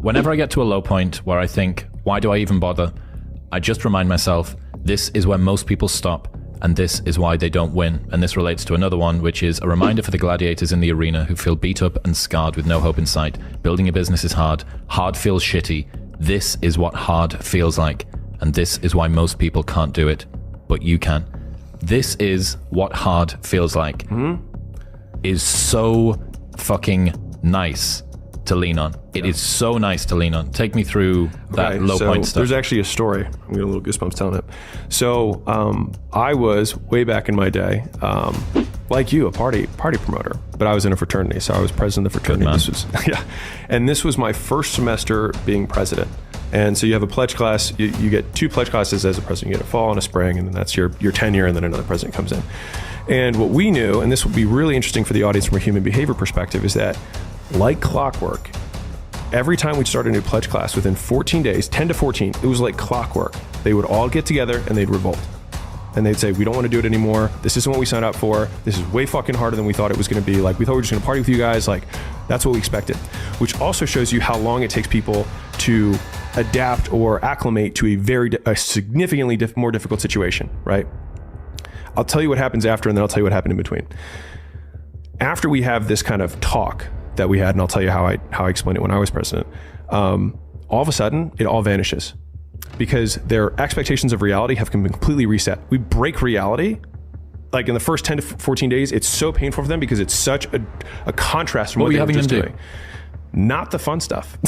Whenever I get to a low point where I think, why do I even bother? I just remind myself, this is where most people stop, and this is why they don't win. And this relates to another one, which is a reminder for the gladiators in the arena who feel beat up and scarred with no hope in sight. Building a business is hard. Hard feels shitty. This is what hard feels like. And this is why most people can't do it, but you can. This is what hard feels like. Is so fucking nice to lean on. It is so nice to lean on. Take me through that low point stuff. There's actually a story. I'm getting a little goosebumps telling it. So I was way back in my day, like you, a party promoter, but I was in a fraternity. So I was president of the fraternity. This was, yeah. And this was my first semester being president. And so you have a pledge class, you get 2 pledge classes as a president. You get a fall and a spring, and then that's your tenure, and then another president comes in. And what we knew, and this will be really interesting for the audience from a human behavior perspective, is that like clockwork, every time we'd start a new pledge class, within 14 days, 10 to 14, it was like clockwork. They would all get together and they'd revolt. And they'd say, we don't want to do it anymore. This isn't what we signed up for. This is way fucking harder than we thought it was going to be. Like, we thought we were just going to party with you guys. Like, that's what we expected. Which also shows you how long it takes people to adapt or acclimate to a significantly more difficult situation, right? I'll tell you what happens after, and then I'll tell you what happened in between. After we have this kind of talk that we had, and I'll tell you how I explained it when I was president, all of a sudden, it all vanishes. Because their expectations of reality have been completely reset. We break reality, like in the first 10 to 14 days, it's so painful for them because it's such a contrast from what they were just doing. Not the fun stuff.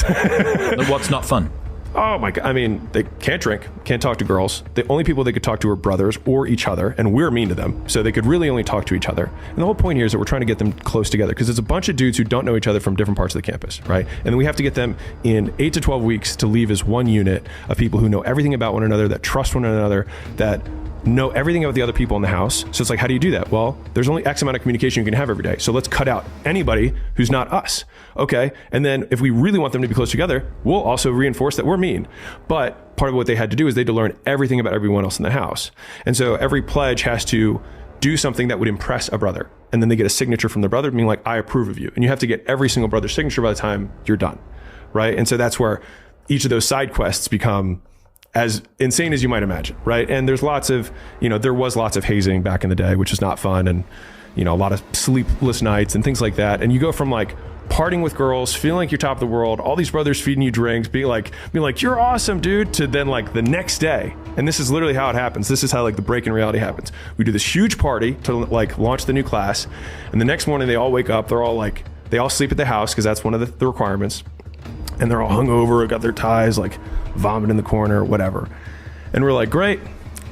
What's not fun? Oh my God. I mean, they can't drink, can't talk to girls. The only people they could talk to are brothers or each other, and we're mean to them. So they could really only talk to each other. And the whole point here is that we're trying to get them close together because it's a bunch of dudes who don't know each other from different parts of the campus, right? And then we have to get them in 8 to 12 weeks to leave as one unit of people who know everything about one another, that trust one another, that know everything about the other people in the house. So it's like, how do you do that? Well, there's only X amount of communication you can have every day. So let's cut out anybody who's not us. Okay. And then if we really want them to be close together, we'll also reinforce that we're mean. But part of what they had to do is they had to learn everything about everyone else in the house. And so every pledge has to do something that would impress a brother. And then they get a signature from the brother being like, I approve of you. And you have to get every single brother's signature by the time you're done. Right. And so that's where each of those side quests become as insane as you might imagine, right? And there's lots of, there was lots of hazing back in the day, which is not fun, and, a lot of sleepless nights and things like that. And you go from like partying with girls, feeling like you're top of the world, all these brothers feeding you drinks, being like, you're awesome, dude, to then like the next day. And this is literally how it happens. This is how like the break in reality happens. We do this huge party to like launch the new class. And the next morning they all wake up, they all sleep at the house because that's one of the requirements. And they're all hungover, got their ties, like vomit in the corner, whatever. And we're like, great,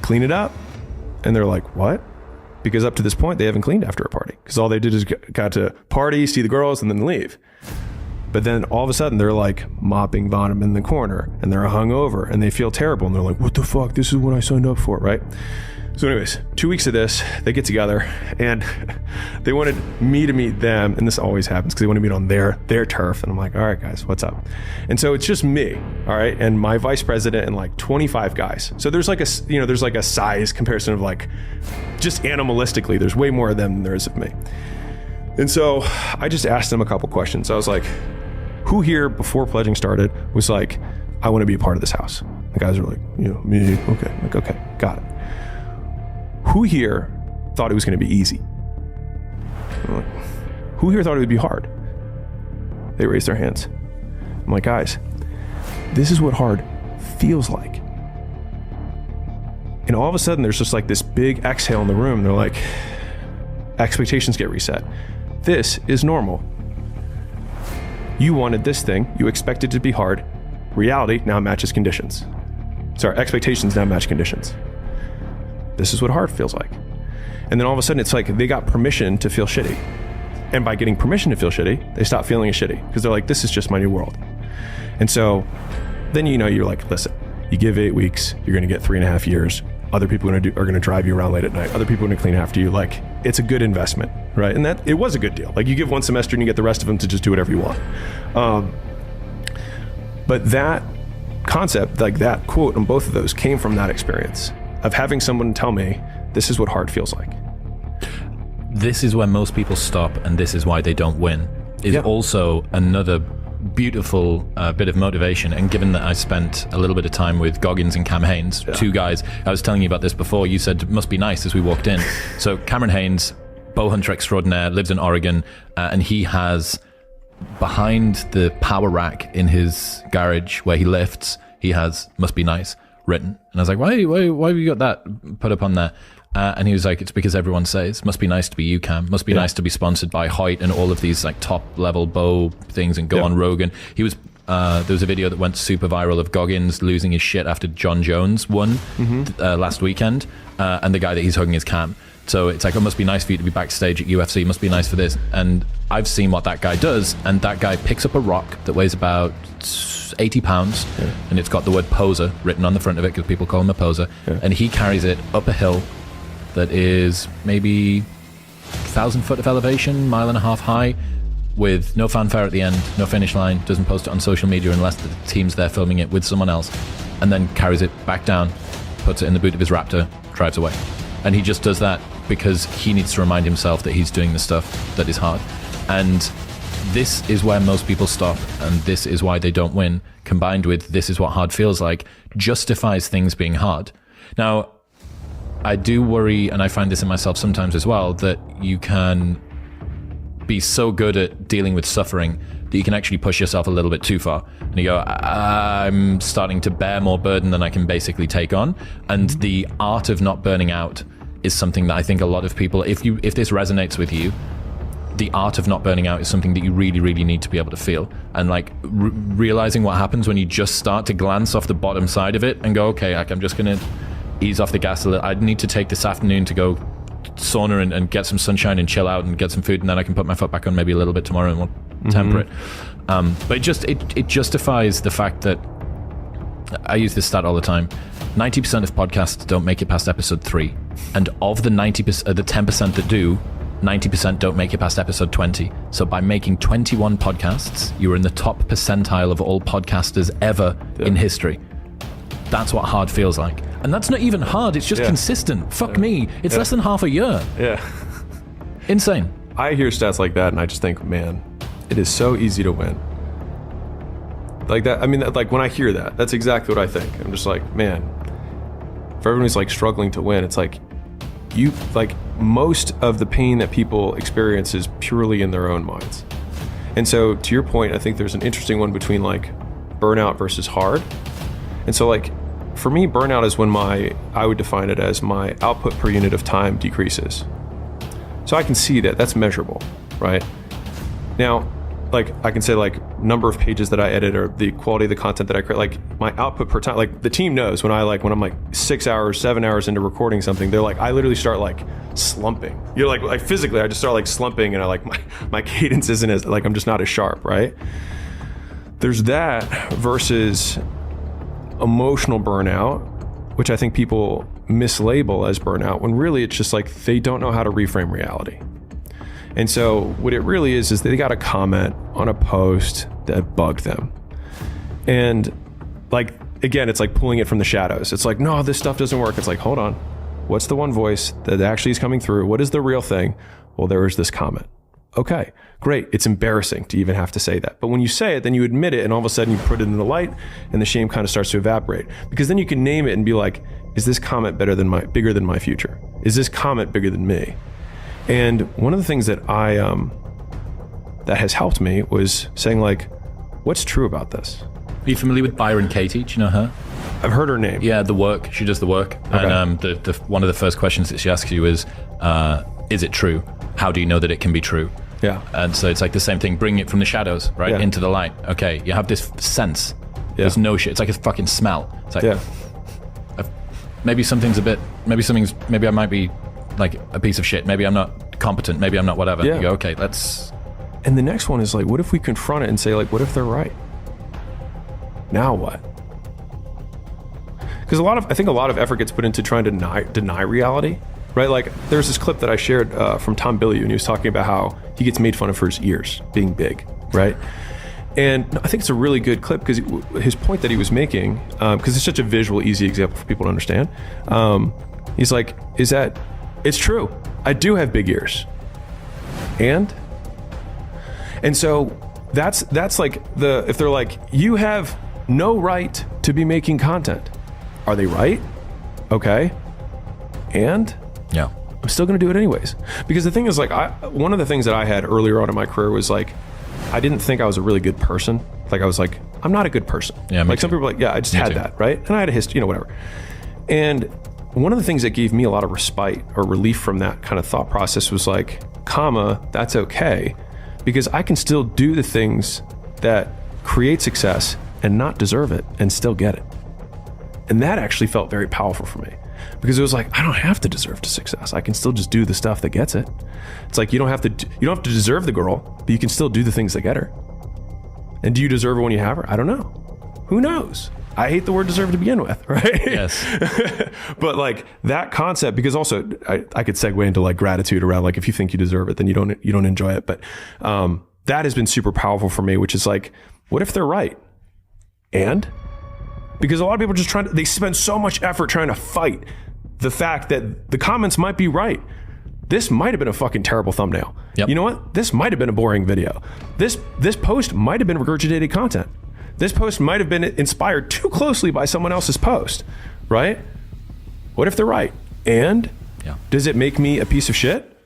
clean it up. And they're like, what? Because up to this point, they haven't cleaned after a party. Because all they did is got to party, see the girls, and then leave. But then all of a sudden, they're like mopping vomit in the corner, and they're hungover, and they feel terrible. And they're like, what the fuck? This is what I signed up for, right? So anyways, 2 weeks of this, they get together and they wanted me to meet them. And this always happens because they want to meet on their turf. And I'm like, all right, guys, what's up? And so it's just me, all right, and my vice president and like 25 guys. So there's like a size comparison of like, just animalistically, there's way more of them than there is of me. And so I just asked them a couple questions. I was like, who here before pledging started was like, I want to be a part of this house? The guys are like, me. Okay. I'm like, okay, got it. Who here thought it was going to be easy? Like, who here thought it would be hard? They raised their hands. I'm like, guys, this is what hard feels like. And all of a sudden, there's just like this big exhale in the room. They're like, expectations get reset. This is normal. You wanted this thing. You expected it to be hard. Reality now matches conditions. Sorry, expectations now match conditions. This is what hard feels like. And then all of a sudden, it's like they got permission to feel shitty. And by getting permission to feel shitty, they stop feeling shitty because they're like, this is just my new world. And so then, you're like, listen, you give 8 weeks, you're going to get 3.5 years. Other people are going to drive you around late at night. Other people are going to clean after you. Like, it's a good investment, right? And that it was a good deal. Like, you give one semester and you get the rest of them to just do whatever you want. But that concept, like that quote on both of those, came from that experience of having someone tell me, this is what hard feels like. This is where most people stop, and this is why they don't win, is also another beautiful bit of motivation. And given that I spent a little bit of time with Goggins and Cam Haines, two guys, I was telling you about this before, you said it must be nice as we walked in. So Cameron Haines, bow hunter extraordinaire, lives in Oregon, and he has behind the power rack in his garage where he lifts, he has "must be nice" written. And I was like, why have you got that put up on there? And he was like, it's because everyone says "must be nice to be you, Cam, must be nice to be sponsored by Hoyt and all of these like top level bow things and go on Rogan. He was there was a video that went super viral of Goggins losing his shit after John Jones won last weekend, and the guy that he's hugging is Cam. So it's like, it must be nice for you to be backstage at UFC, it must be nice for this. And I've seen what that guy does, and that guy picks up a rock that weighs about 80 pounds, and it's got the word poser written on the front of it because people call him a poser, and he carries it up a hill that is maybe 1,000 foot of elevation, 1.5 miles high, with no fanfare at the end, no finish line, doesn't post it on social media unless the team's there filming it with someone else, and then carries it back down, puts it in the boot of his Raptor, drives away. And he just does that because he needs to remind himself that he's doing the stuff that is hard. And this is where most people stop, and this is why they don't win, combined with this is what hard feels like, justifies things being hard. Now, I do worry, and I find this in myself sometimes as well, that you can be so good at dealing with suffering that you can actually push yourself a little bit too far. And you go, I'm starting to bear more burden than I can basically take on. And the art of not burning out is something that I think a lot of people, if this resonates with you, the art of not burning out is something that you really, really need to be able to feel. And like realizing what happens when you just start to glance off the bottom side of it and go, okay, like I'm just going to ease off the gas a little. I need to take this afternoon to go sauna and get some sunshine and chill out and get some food, and then I can put my foot back on maybe a little bit tomorrow and we'll temper it. But it justifies the fact that, I use this stat all the time, 90% of podcasts don't make it past episode 3, and of the 90%, the 10% that do, 90% don't make it past episode 20. So by making 21 podcasts, you are in the top percentile of all podcasters ever in history. That's what hard feels like. And that's not even hard, it's just consistent. Fuck me, it's less than half a year. Yeah. Insane. I hear stats like that and I just think, man, it is so easy to win. Like that, I mean, like when I hear that, that's exactly what I think. I'm just like, man, for everyone who's like struggling to win, it's like, most of the pain that people experience is purely in their own minds. And so to your point, I think there's an interesting one between like burnout versus hard. And so like, for me, burnout is when I would define it as my output per unit of time decreases. So I can see that, that's measurable, right? Now, like I can say like number of pages that I edit or the quality of the content that I create, like my output per time, like the team knows when I'm like 6 hours, 7 hours into recording something, they're like, I literally start like slumping. You're like physically, I just start like slumping and I like my cadence isn't as, like I'm just not as sharp, right? There's that versus emotional burnout, which I think people mislabel as burnout when really it's just like they don't know how to reframe reality. And so what it really is they got a comment on a post that bugged them. And like, again, it's like pulling it from the shadows. It's like, no, this stuff doesn't work. It's like, hold on. What's the one voice that actually is coming through? What is the real thing? Well, there was this comment. Okay, great. It's embarrassing to even have to say that. But when you say it, then you admit it and all of a sudden you put it in the light and the shame kind of starts to evaporate. Because then you can name it and be like, is this comment bigger than my future? Is this comment bigger than me? And one of the things that that has helped me was saying like, what's true about this? Are you familiar with Byron Katie? Do you know her? I've heard her name. Yeah, The Work. She does The Work. Okay. And the one of the first questions that she asks you is it true? How do you know that it can be true? Yeah. And so it's like the same thing, bring it from the shadows, right? Into the light. Okay, you have this sense. There's no shit. It's like a fucking smell. It's like, maybe I might be like a piece of shit. Maybe I'm not competent. Maybe I'm not whatever. You go, okay, let's... And the next one is like, what if we confront it and say like, what if they're right? Now what? Because I think a lot of effort gets put into trying to deny reality, right? Like there's this clip that I shared from Tom Bilyeu, and he was talking about how he gets made fun of for his ears being big, right? And I think it's a really good clip because his point that he was making, because it's such a visual, easy example for people to understand. He's like, it's true. I do have big ears. And so that's like if they're like, you have no right to be making content. Are they right? Okay. And Yeah. I'm still going to do it anyways. Because the thing is, like, one of the things that I had earlier on in my career was like, I didn't think I was a really good person. Like, I was like, I'm not a good person. Yeah, like some people were like, yeah, I just had that, right? And I had a history, whatever. And one of the things that gave me a lot of respite or relief from that kind of thought process was like, that's okay. Because I can still do the things that create success and not deserve it and still get it. And that actually felt very powerful for me. Because it was like, I don't have to deserve the success. I can still just do the stuff that gets it. It's like you don't have to deserve the girl, but you can still do the things that get her. And do you deserve her when you have her? I don't know. Who knows? I hate the word deserve to begin with, right? Yes. But like that concept, because also I could segue into like gratitude around like, if you think you deserve it, then you don't enjoy it. But that has been super powerful for me, which is like, what if they're right? And because a lot of people are just they spend so much effort trying to fight the fact that the comments might be right. This might have been a fucking terrible thumbnail. Yep. You know what? This might have been a boring video. This post might have been regurgitated content. This post might have been inspired too closely by someone else's post, right? What if they're right? And does it make me a piece of shit?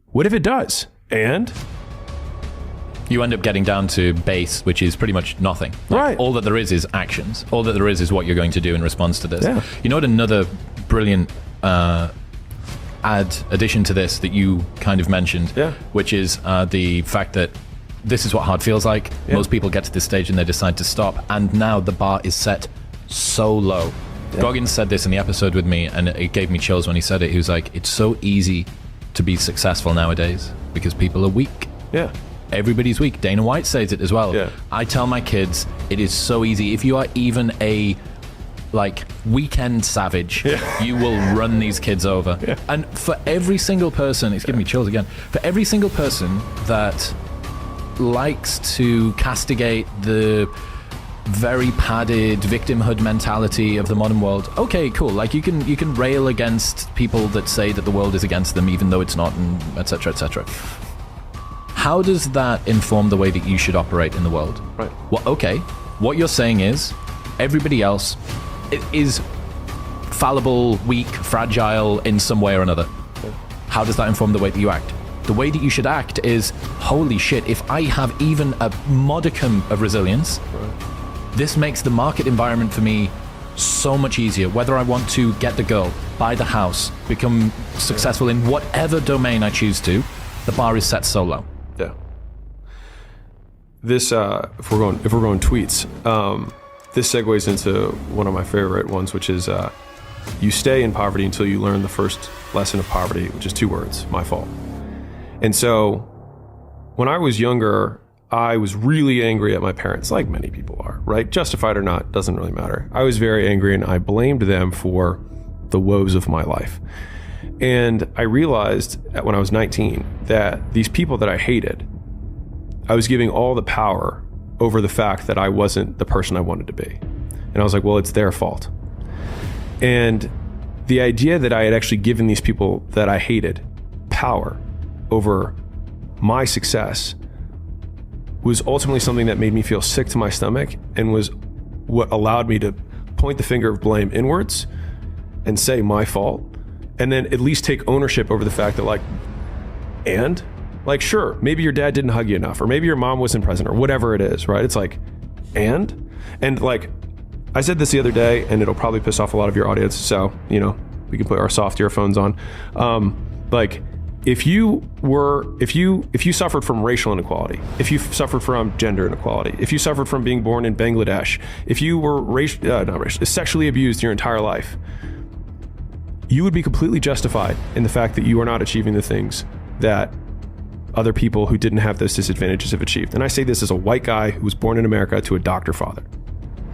What if it does? And you end up getting down to base, which is pretty much nothing. Like, right. All that there is actions. All that there is what you're going to do in response to this. Yeah. You know what another brilliant addition to this that you kind of mentioned, which is the fact that this is what hard feels like. Yeah. Most people get to this stage and they decide to stop. And now the bar is set so low. Yeah. Goggins said this in the episode with me, and it gave me chills when he said it. He was like, it's so easy to be successful nowadays because people are weak. Yeah. Everybody's weak. Dana White says it as well. Yeah. I tell my kids, it is so easy. If you are even a weekend savage, you will run these kids over. Yeah. And for every single person, it's giving me chills again, for every single person that likes to castigate the very padded victimhood mentality of the modern world, okay, cool. Like you can rail against people that say that the world is against them even though it's not, and etc., etc. How does that inform the way that you should operate in the world? Right. Well, okay, what you're saying is everybody else is fallible, weak, fragile in some way or another. Yeah. How does that inform the way that you act? The way that you should act is, holy shit, if I have even a modicum of resilience, this makes the market environment for me so much easier. Whether I want to get the girl, buy the house, become successful in whatever domain I choose to, the bar is set so low. Yeah. This, if we're going tweets, this segues into one of my favorite ones, which is, you stay in poverty until you learn the first lesson of poverty, which is 2 words, my fault. And so when I was younger, I was really angry at my parents, like many people are, right? Justified or not, doesn't really matter. I was very angry and I blamed them for the woes of my life. And I realized when I was 19 that these people that I hated, I was giving all the power over the fact that I wasn't the person I wanted to be. And I was like, well, it's their fault. And the idea that I had actually given these people that I hated power over my success was ultimately something that made me feel sick to my stomach and was what allowed me to point the finger of blame inwards and say my fault, and then at least take ownership over the fact that sure, maybe your dad didn't hug you enough, or maybe your mom wasn't present, or whatever it is, right? It's like, and like, I said this the other day, and it'll probably piss off a lot of your audience, so, we can put our soft earphones on. If you suffered from racial inequality, if you suffered from gender inequality, if you suffered from being born in Bangladesh, if you were sexually abused your entire life, you would be completely justified in the fact that you are not achieving the things that other people who didn't have those disadvantages have achieved. And I say this as a white guy who was born in America to a doctor father.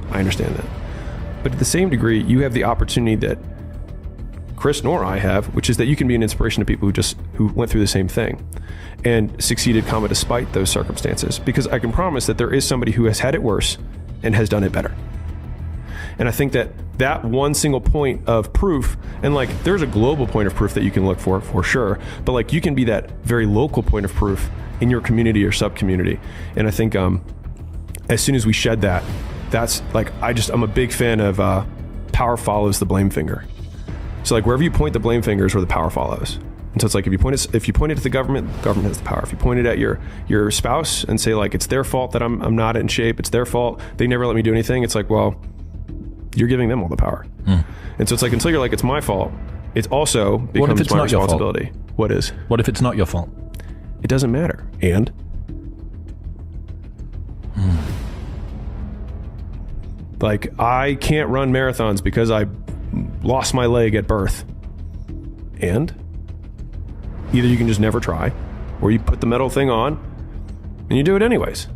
I understand that. But to the same degree, you have the opportunity that Chris nor I have, which is that you can be an inspiration to people who went through the same thing and succeeded, despite those circumstances. Because I can promise that there is somebody who has had it worse and has done it better. And I think that one single point of proof, and there's a global point of proof that you can look for sure, but you can be that very local point of proof in your community or sub-community. And I think as soon as we shed that, that's like, I'm a big fan of power follows the blame finger. So like wherever you point the blame finger is where the power follows. And so it's like if you point it at the government has the power. If you point it at your spouse and say like it's their fault that I'm not in shape, it's their fault, they never let me do anything, it's like, well, you're giving them all the power. And so it's like until you're like it's my fault, it also becomes my responsibility. What is? What if it's not your fault? It doesn't matter. And like I can't run marathons because I lost my leg at birth. And either you can just never try, or you put the metal thing on and you do it anyways.